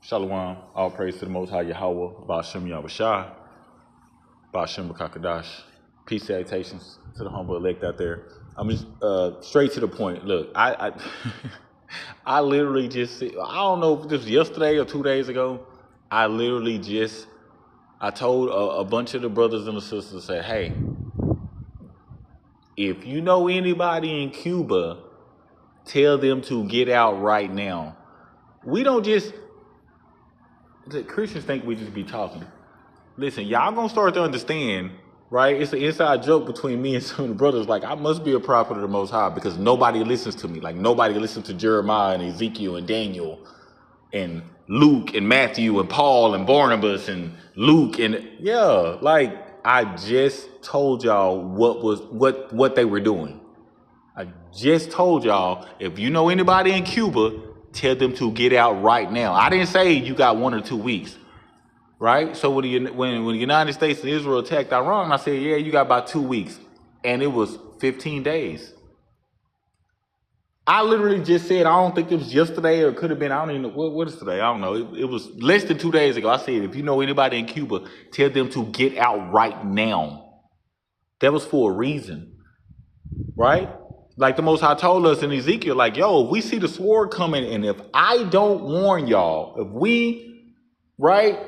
Shalom, all praise to the Most High Yahweh, Ba'ashem Yahushua, Ba'ashem Kakadash. Peace salutations to the humble elect out there. I'm just straight to the point. Look, I I literally just, I don't know if this was yesterday or 2 days ago. I told a bunch of the brothers and the sisters, said, hey, if you know anybody in Cuba, tell them to get out right now. We don't just, the Christians think we just be talking. Listen, y'all gonna start to understand, right? It's an inside joke between me and some of the brothers. Like, I must be a prophet of the Most High because nobody listens to me. Like, nobody listens to Jeremiah and Ezekiel and Daniel and Luke and Matthew and Paul and Barnabas and Luke and like I just told y'all what they were doing. I just told y'all, if you know anybody in Cuba, tell them to get out right now. I didn't say you got 1 or 2 weeks, right? So when the United States and Israel attacked Iran, I said, yeah, you got about 2 weeks. And it was 15 days. I literally just said, I don't think it was yesterday or it could have been, I don't even know, what is today? I don't know. It was less than 2 days ago. I said, if you know anybody in Cuba, tell them to get out right now. That was for a reason, right? Like the Most High told us in Ezekiel, like, yo, if we see the sword coming, and if I don't warn y'all, if we, right,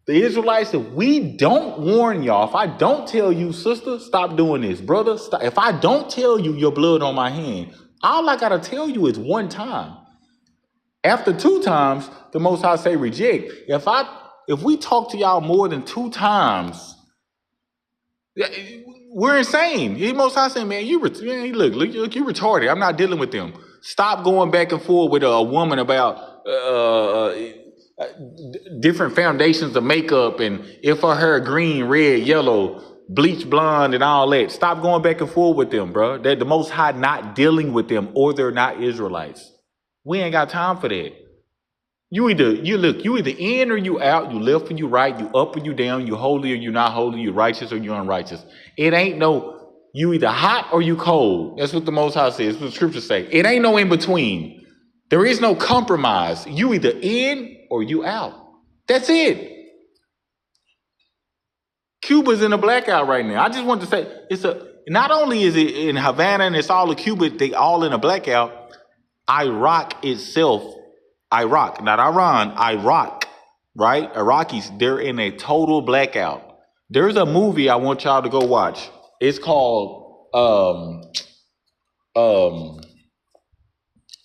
the Israelites, if we don't warn y'all, if I don't tell you, sister, stop doing this, brother, stop. If I don't tell you your blood on my hand, all I gotta tell you is 1 time. After 2 times, the Most High say reject. If we talk to y'all more than 2 times, we're insane. The Most High saying, man, look, you retarded. I'm not dealing with them. Stop going back and forth with a woman about different foundations of makeup and if her hair green, red, yellow, bleach blonde and all that. Stop going back and forth with them, bro. They're the Most High not dealing with them, or they're not Israelites. We ain't got time for that. You either in or you out, you left or you right, you up or you down, you holy or you not holy, you righteous or you unrighteous. It ain't no, you either hot or you cold. That's what the Most High says. That's what the scriptures say. It ain't no in between. There is no compromise. You either in or you out. That's it. Cuba's in a blackout right now. I just want to say, not only is it in Havana and it's all of Cuba, they all in a blackout. Iraq itself, not Iran, Iraq, right? Iraqis, they're in a total blackout. There's a movie I want y'all to go watch. It's called,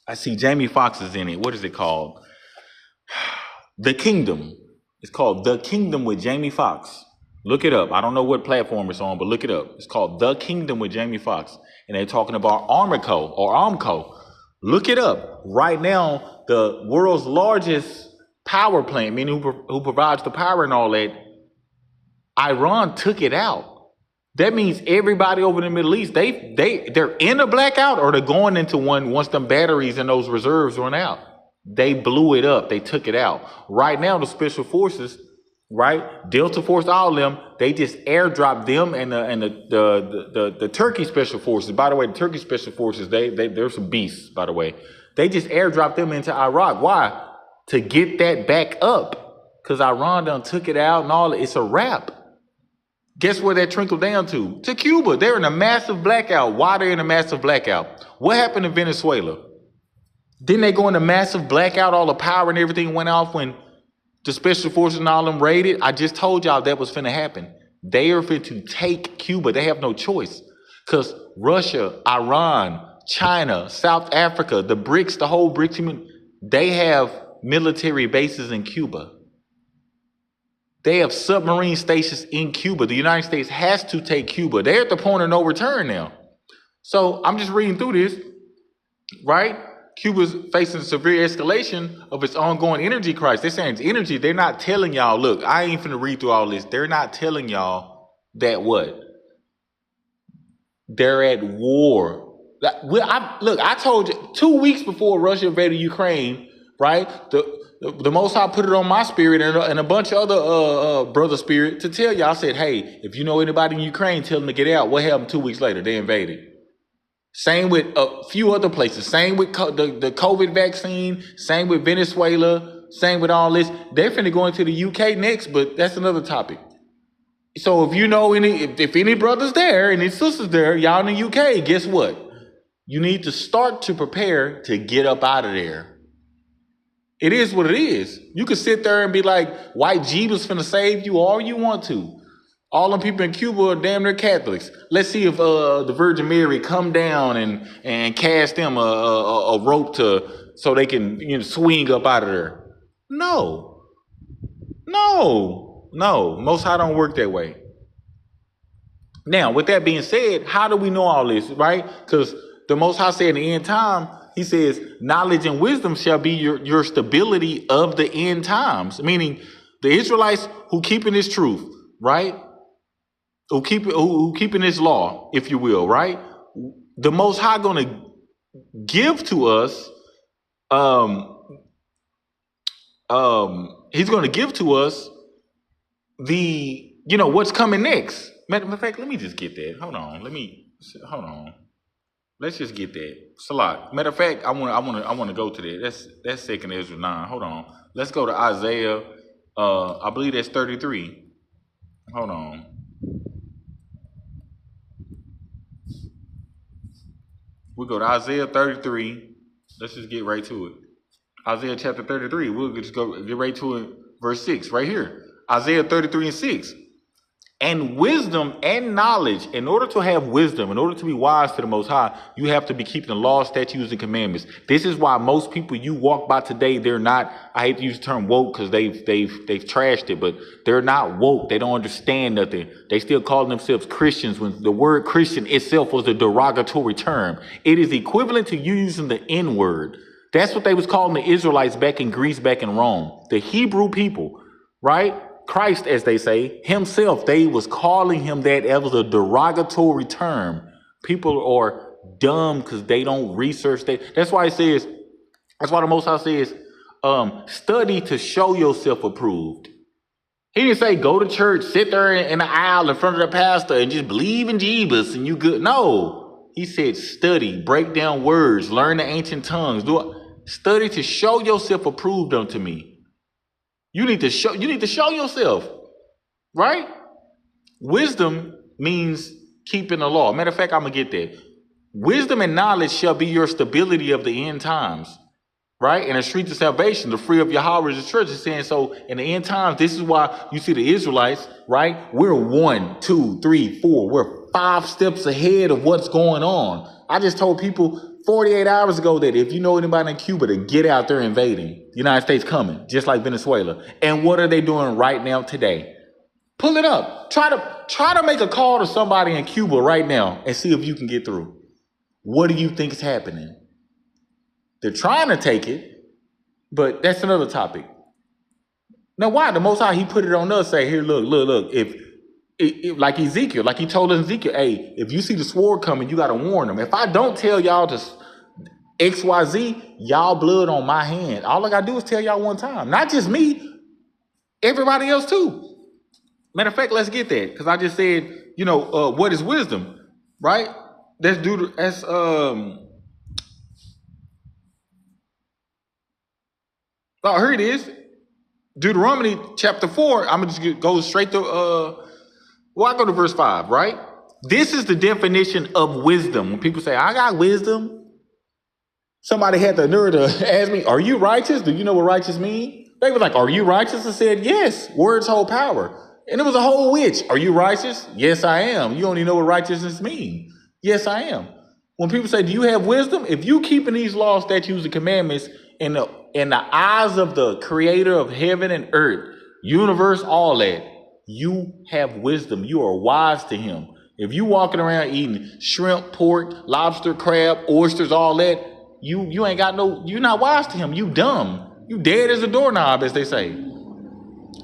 I see Jamie Foxx is in it. What is it called? The Kingdom. It's called The Kingdom with Jamie Foxx. Look it up. I don't know what platform it's on, but look it up. It's called The Kingdom with Jamie Foxx. And they're talking about Armco. Look it up. Right now, the world's largest power plant, meaning who provides the power and all that, Iran took it out. That means everybody over in the Middle East, they're in a blackout or they're going into one once them batteries and those reserves run out. They blew it up. They took it out. Right now, the special forces, right, Delta Force, all of them, they just airdropped them and the Turkey special forces. By the way, the Turkey special forces, they're some beasts. By the way, they just airdropped them into Iraq. Why? To get that back up, because Iran done took it out and all. It's a wrap. Guess where that trickled down to? To Cuba. They're in a massive blackout. Why they're in a massive blackout? What happened in Venezuela? Didn't they go in a massive blackout? All the power and everything went off when the special forces and all them raided. I just told y'all that was finna happen. They are fit to take Cuba. They have no choice, because Russia, Iran, China, South Africa, the BRICS, the whole BRICS, they have military bases in Cuba. They have submarine stations in Cuba. The United States has to take Cuba. They're at the point of no return now. So I'm just reading through this, right? Cuba's facing severe escalation of its ongoing energy crisis. They're saying it's energy. They're not telling y'all, look, I ain't finna read through all this. They're not telling y'all that what? They're at war. I told you 2 weeks before Russia invaded Ukraine, right? The Most High put it on my spirit and a bunch of other brother spirit to tell y'all. I said, hey, if you know anybody in Ukraine, tell them to get out. What happened 2 weeks later? They invaded. Same with a few other places. Same with the COVID vaccine. Same with Venezuela. Same with all this. They're finna go into the UK next, but that's another topic. So if you know if any brothers there, any sisters there, y'all in the UK, guess what? You need to start to prepare to get up out of there. It is what it is. You can sit there and be like, white Jesus finna save you all you want to. All them people in Cuba are damn near Catholics. Let's see if the Virgin Mary come down and cast them a rope so they can swing up out of there. No. Most High don't work that way. Now, with that being said, how do we know all this, right? Because the Most High said in the end time, he says, knowledge and wisdom shall be your stability of the end times. Meaning the Israelites who keeping this truth, right? Who keeping this law, if you will, right? The Most High going to give to us, he's going to give to us what's coming next. Matter of fact, let me just get that. Hold on. Let's just get that. Salat. Matter of fact, I want to go to that. That's 2nd Ezra 9. Hold on. Let's go to Isaiah. I believe that's 33. Hold on. We go to Isaiah 33. Let's just get right to it. Isaiah chapter 33. We'll just get right to it. Verse 6 right here. Isaiah 33 and 6. And wisdom and knowledge, in order to have wisdom, in order to be wise to the Most High, you have to be keeping the law, statutes, and commandments. This is why most people you walk by today, they're not, I hate to use the term woke because they've trashed it, but they're not woke. They don't understand nothing. They still call themselves Christians when the word Christian itself was a derogatory term. It is equivalent to you using the N word. That's what they was calling the Israelites back in Greece, back in Rome. The Hebrew people, right? Christ, as they say, himself, they was calling him that. That was a derogatory term. People are dumb because they don't research that. That's why the Most High says, study to show yourself approved. He didn't say go to church, sit there in the aisle in front of the pastor and just believe in Jesus and you good. No, he said study, break down words, learn the ancient tongues. Study to show yourself approved unto me. You need to show yourself, right? Wisdom means keeping the law. Matter of fact, I'm going to get that. Wisdom and knowledge shall be your stability of the end times, right? And the streets of salvation, the free of Yahweh is the church is saying, so in the end times, this is why you see the Israelites, right? We're 1, 2, 3, 4. We're 5 steps ahead of what's going on. I just told people 48 hours ago that if you know anybody in Cuba to get out there invading, the United States coming, just like Venezuela. And what are they doing right now today? Pull it up. Try to make a call to somebody in Cuba right now and see if you can get through. What do you think is happening? They're trying to take it, but that's another topic. Now, why? The Most High, he put it on us, say, here, look. If like Ezekiel, like he told Ezekiel, hey, if you see the sword coming, you got to warn them. If I don't tell y'all to XYZ, y'all blood on my hand. All I got to do is tell y'all one time. Not just me, everybody else too. Matter of fact, let's get that. Because I just said, what is wisdom, right? Here it is. Deuteronomy chapter 4. I'm going to just go straight to, I go to verse 5, right? This is the definition of wisdom. When people say, I got wisdom. Somebody had the nerve to ask me, are you righteous? Do you know what righteous mean? They were like, are you righteous? I said, yes. Words hold power. And it was a whole witch. Are you righteous? Yes, I am. You only know what righteousness means. Yes, I am. When people say, do you have wisdom? If you keeping these laws, statutes, and commandments in the eyes of the creator of heaven and earth, universe, all that, you have wisdom. You are wise to him. If you walking around eating shrimp, pork, lobster, crab, oysters, all that, you ain't got you're not wise to him. You dumb. You dead as a doorknob, as they say.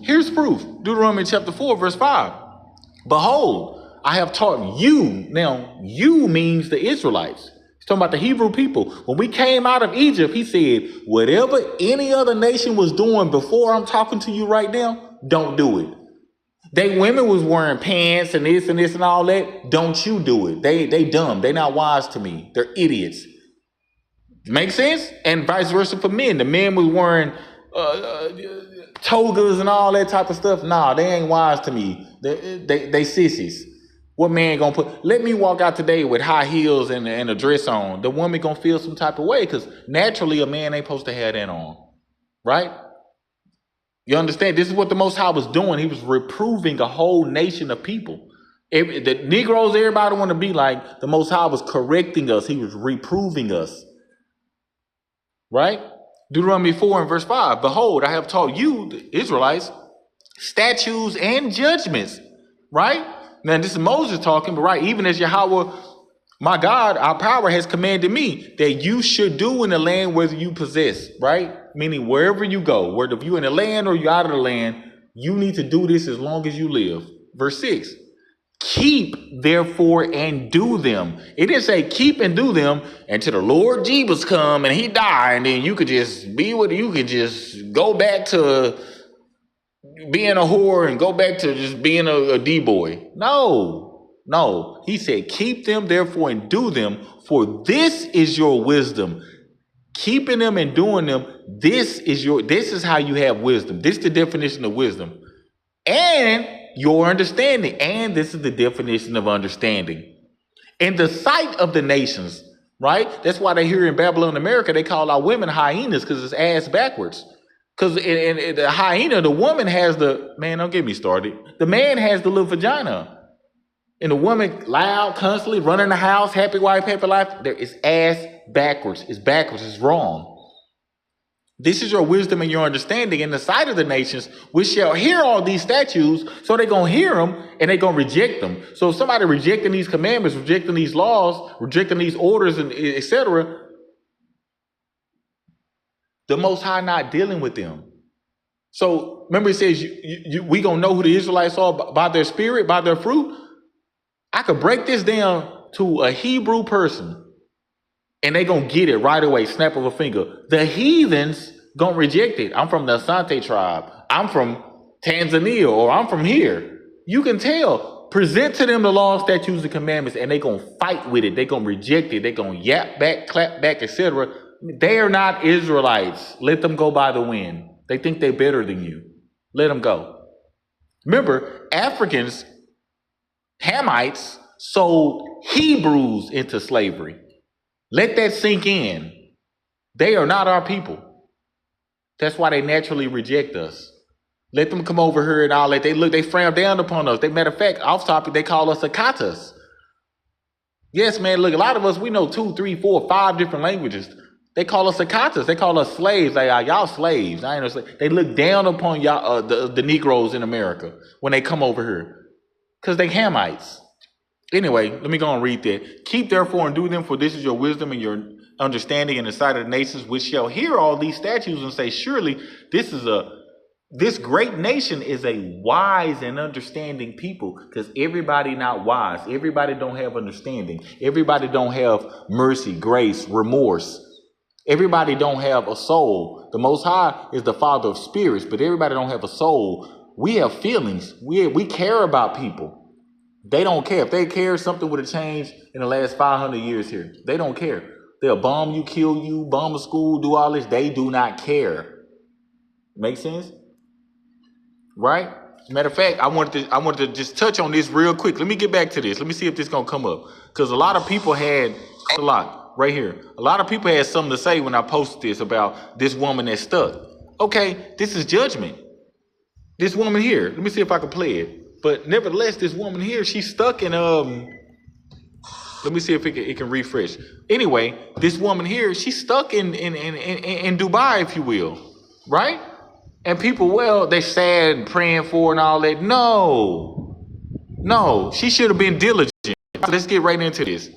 Here's proof. Deuteronomy chapter 4, verse 5. Behold, I have taught you. Now, you means the Israelites. He's talking about the Hebrew people. When we came out of Egypt, he said, whatever any other nation was doing before I'm talking to you right now, don't do it. They women was wearing pants and this and all that. Don't you do it. They dumb. They not wise to me. They're idiots. Make sense? And vice versa for men. The men was wearing togas and all that type of stuff. Nah, they ain't wise to me. They sissies. What man gonna put? Let me walk out today with high heels and a dress on. The woman gonna feel some type of way because naturally a man ain't supposed to have that on, right? You understand? This is what the Most High was doing. He was reproving a whole nation of people. The Negroes, everybody want to be like, the Most High was correcting us. He was reproving us. Right? Deuteronomy 4 and verse 5. Behold, I have taught you, the Israelites, statutes and judgments. Right? Now, this is Moses talking, but right, even as Yahweh, my God, our power has commanded me that you should do in the land whether you possess, right? Meaning wherever you go, whether you're in the land or you're out of the land, you need to do this as long as you live. Verse 6, keep therefore and do them. It didn't say keep and do them until the Lord Jesus come and he die, and then you could just be with, you could just go back to being a whore and go back to just being a D-boy. No, he said, keep them therefore and do them, for this is your wisdom. Keeping them and doing them, this is how you have wisdom. This is the definition of wisdom. And your understanding. And this is the definition of understanding. In the sight of the nations, right? That's why they here in Babylon, America, they call our women hyenas because it's ass backwards. Because in the hyena, the woman has man, don't get me started. The man has the little vagina. And the woman loud, constantly running the house, happy wife, happy life. There is ass backwards. It's backwards. It's wrong. This is your wisdom and your understanding in the sight of the nations, which shall hear all these statutes. So they're going to hear them and they're going to reject them. So if somebody rejecting these commandments, rejecting these laws, rejecting these orders, and etc., the Most High not dealing with them. So remember, it says we gonna know who the Israelites are by their spirit, by their fruit. I could break this down to a Hebrew person, and they gonna get it right away, snap of a finger. The heathens gonna reject it. I'm from the Asante tribe. I'm from Tanzania, or I'm from here. You can tell. Present to them the law, statutes, and commandments, and they gonna fight with it. They gonna reject it. They gonna yap back, clap back, etc. They are not Israelites. Let them go by the wind. They think they're better than you. Let them go. Remember, Africans, Hamites, sold Hebrews into slavery. Let that sink in. They are not our people. That's why they naturally reject us. Let them come over here and all that. They frown down upon us. Matter of fact, off topic, they call us akatas. Yes, man, look, a lot of us, we know 2, 3, 4, 5 different languages. They call us akatas. They call us slaves. Like, y'all slaves. I ain't no slave. They look down upon y'all, the Negroes in America when they come over here, because they Hamites. Anyway, let me go and read that. Keep therefore and do them, for this is your wisdom and your understanding in the sight of the nations, which shall hear all these statutes and say, surely this great nation is a wise and understanding people, because everybody not wise. Everybody don't have understanding. Everybody don't have mercy, grace, remorse. Everybody don't have a soul. The Most High is the Father of spirits, but everybody don't have a soul. We have feelings. We care about people. They don't care. If they care, something would have changed in the last 500 years here. They don't care. They'll bomb you, kill you, bomb a school, do all this. They do not care. Make sense? Right? Matter of fact, I wanted to just touch on this real quick. Let me get back to this. Let me see if this gonna come up. Because a lot of people had a lot. Right here. A lot of people had something to say when I posted this about this woman that's stuck. Okay, this is judgment. This woman here. Let me see if I can play it. But nevertheless, this woman here, she's stuck in let me see if it can refresh. Anyway, this woman here, she's stuck in Dubai, if you will. Right? And people, well, they sad and praying for and all that. No, she should have been diligent. Let's get right into this.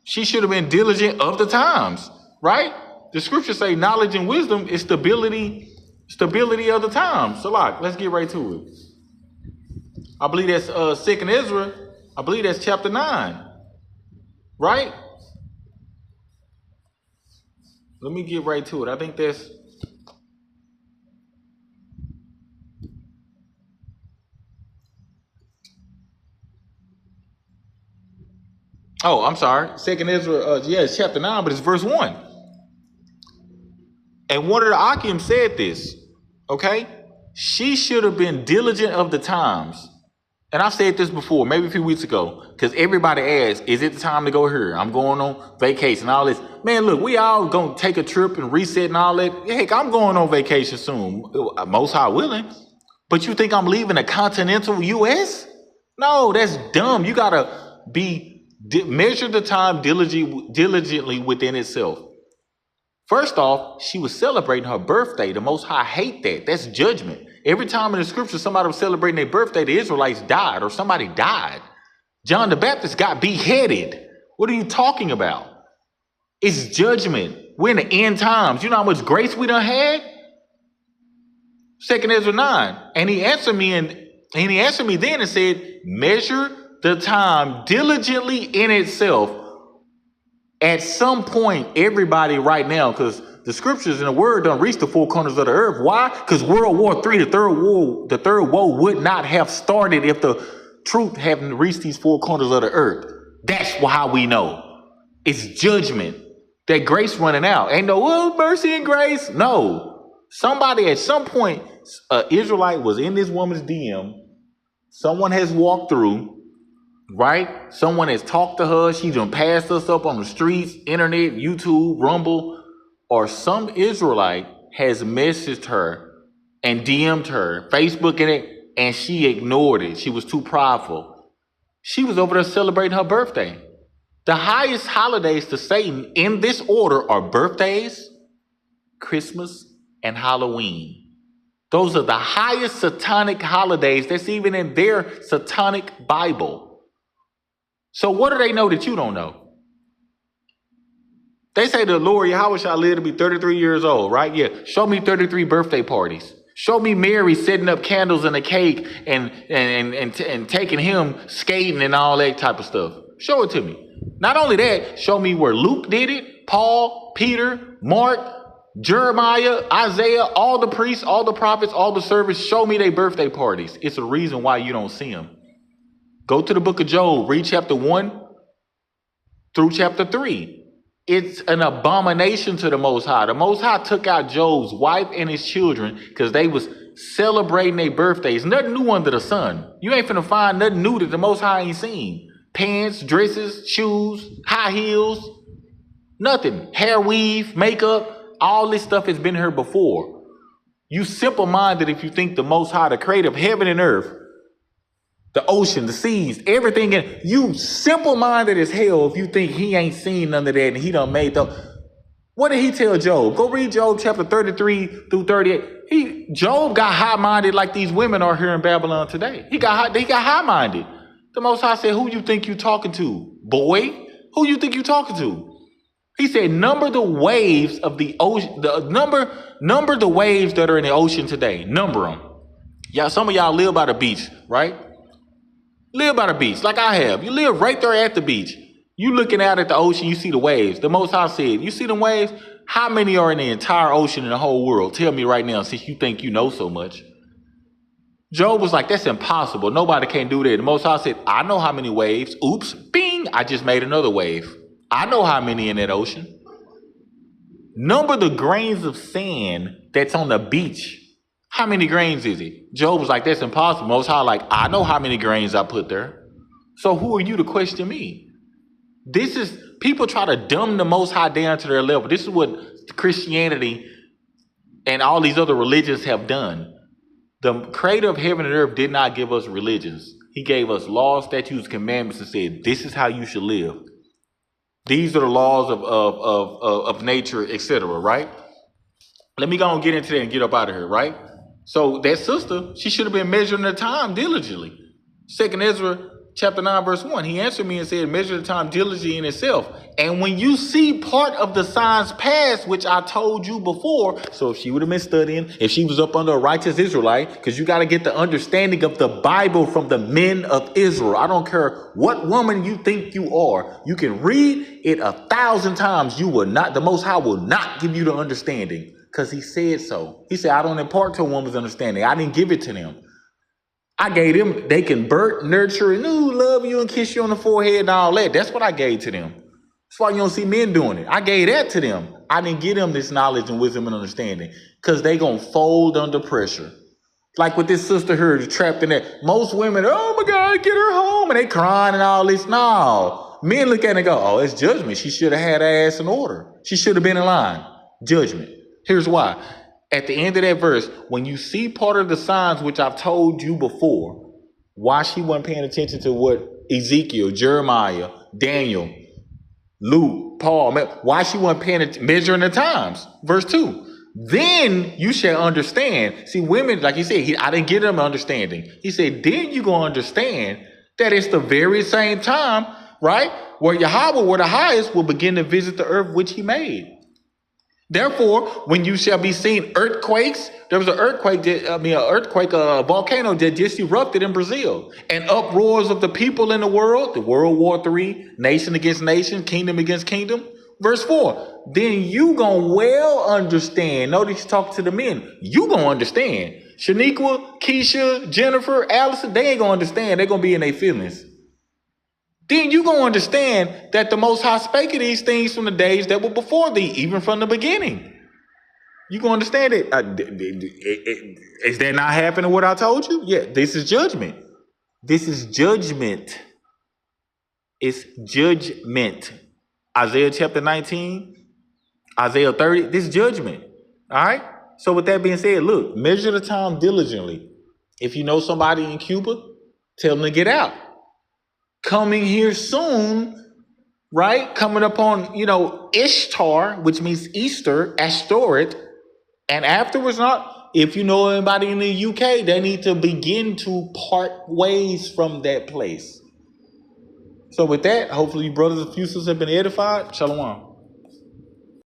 She should have been diligent of the times, right? The scriptures say knowledge and wisdom is stability of the times. So let's get right to it. I believe that's 2nd Ezra. I believe that's chapter 9, right? Let me get right to it. I think that's... Oh, I'm sorry. 2nd Ezra, it's chapter 9, but it's verse 1. And one of the Akim said this, okay? She should have been diligent of the times. And I said this before, maybe a few weeks ago, because everybody asks, is it the time to go here? I'm going on vacation, all this. Man, look, we all going to take a trip and reset and all that. Heck, I'm going on vacation soon, most high willing. But you think I'm leaving the continental U.S.? No, that's dumb. You got to measure the time diligently within itself. First off, she was celebrating her birthday. The Most High hate that. That's judgment. Every time in the scripture somebody was celebrating their birthday, the Israelites died or somebody died. John the Baptist got beheaded. What are you talking about? It's judgment. We're in the end times. You know how much grace we done had? 2 Ezra 9. And he answered me then and said, measure the time diligently in itself. At some point, everybody right now, because the scriptures and the word don't reach the four corners of the earth. Why? Because World War III, the third war would not have started if the truth hadn't reached these four corners of the earth. That's how we know. It's judgment. That grace running out. Ain't no mercy and grace. No. Somebody at some point, an Israelite was in this woman's DM. Someone has walked through. Right? Someone has talked to her. She done passed us up on the streets, internet, YouTube, Rumble, or some Israelite has messaged her and DM'd her, Facebook in it, and she ignored it. She was too prideful. She was over there celebrating her birthday. The highest holidays to Satan in this order are birthdays, Christmas, and Halloween. Those are the highest satanic holidays that's even in their satanic Bible. So what do they know that you don't know? They say the Lord, how shall I live to be 33 years old, right? Yeah. Show me 33 birthday parties. Show me Mary setting up candles and a cake and taking him skating and all that type of stuff. Show it to me. Not only that, show me where Luke did it, Paul, Peter, Mark, Jeremiah, Isaiah, all the priests, all the prophets, all the servants. Show me their birthday parties. It's a reason why you don't see them. Go to the book of Job, read chapter 1 through chapter 3. It's an abomination to the Most High. The Most High took out Job's wife and his children because they was celebrating their birthdays. Nothing new under the sun. You ain't finna find nothing new that the Most High ain't seen. Pants, dresses, shoes, high heels, nothing. Hair weave, makeup, all this stuff has been here before. You simple-minded if you think the Most High, the creator of heaven and earth, the ocean, the seas, everything. You simple-minded as hell if you think he ain't seen none of that and he done made them. What did he tell Job? Go read Job chapter 33 through 38. Job got high-minded like these women are here in Babylon today. He got high-minded. The Most High said, who you think you talking to, boy? Who you think you talking to? He said, number the waves of the ocean. Number the waves that are in the ocean today. Number them. Yeah, some of y'all live by the beach, right? Live by the beach like I have. You live right there at the beach. You looking out at the ocean, you see the waves. The Most High said, you see them waves? How many are in the entire ocean in the whole world? Tell me right now, since you think you know so much. Job was like, that's impossible. Nobody can do that. The Most High said, I know how many waves. Oops, bing, I just made another wave. I know how many in that ocean. Number the grains of sand that's on the beach. How many grains is it? Job was like, that's impossible. Most High like, I know how many grains I put there. So who are you to question me? People try to dumb the Most High down to their level. This is what Christianity and all these other religions have done. The creator of heaven and earth did not give us religions. He gave us laws, statutes, commandments and said, this is how you should live. These are the laws of nature, etc., right? Let me go and get into that and get up out of here, right? So that sister, she should have been measuring the time diligently. 2 Ezra chapter 9, verse 1. He answered me and said, measure the time diligently in itself. And when you see part of the signs past, which I told you before, so if she would have been studying, if she was up under a righteous Israelite, because you got to get the understanding of the Bible from the men of Israel. I don't care what woman you think you are. You can read it 1,000 times. The Most High will not give you the understanding. Because he said so. He said, I don't impart to a woman's understanding. I didn't give it to them. I gave them, they can birth, nurture, and love you and kiss you on the forehead and all that. That's what I gave to them. That's why you don't see men doing it. I gave that to them. I didn't give them this knowledge and wisdom and understanding because they going to fold under pressure. Like with this sister here trapped in that. Most women, oh my God, get her home. And they crying and all this. No. Men look at it and go, oh, it's judgment. She should have had her ass in order. She should have been in line. Judgment. Here's why. At the end of that verse, when you see part of the signs which I've told you before, why she wasn't paying attention to what Ezekiel, Jeremiah, Daniel, Luke, Paul, why she wasn't paying attention, measuring the times. Verse 2. Then you shall understand. See, women, like he said, I didn't give them understanding. He said, then you going to understand that it's the very same time, right? Where Yahweh, where the highest, will begin to visit the earth which he made. Therefore, when you shall be seeing earthquakes, there was an earthquake, a volcano that just erupted in Brazil, and uproars of the people in the World War III, nation against nation, kingdom against kingdom. Verse 4, then you gonna well understand. Notice he's talking to the men. You gonna understand. Shaniqua, Keisha, Jennifer, Allison, they ain't gonna understand. They're gonna be in their feelings. Then you gonna understand that the Most High spake of these things from the days that were before thee, even from the beginning. You gonna understand it. Is that not happening what I told you? Yeah, this is judgment. This is judgment. It's judgment. Isaiah chapter 19, Isaiah 30, this is judgment. All right? So with that being said, look, measure the time diligently. If you know somebody in Cuba, tell them to get out. Coming here soon, right? Coming upon, Ishtar, which means Easter, Astoret, and afterwards not. If you know anybody in the UK, they need to begin to part ways from that place. So with that, hopefully you brothers and sisters have been edified. Shalom.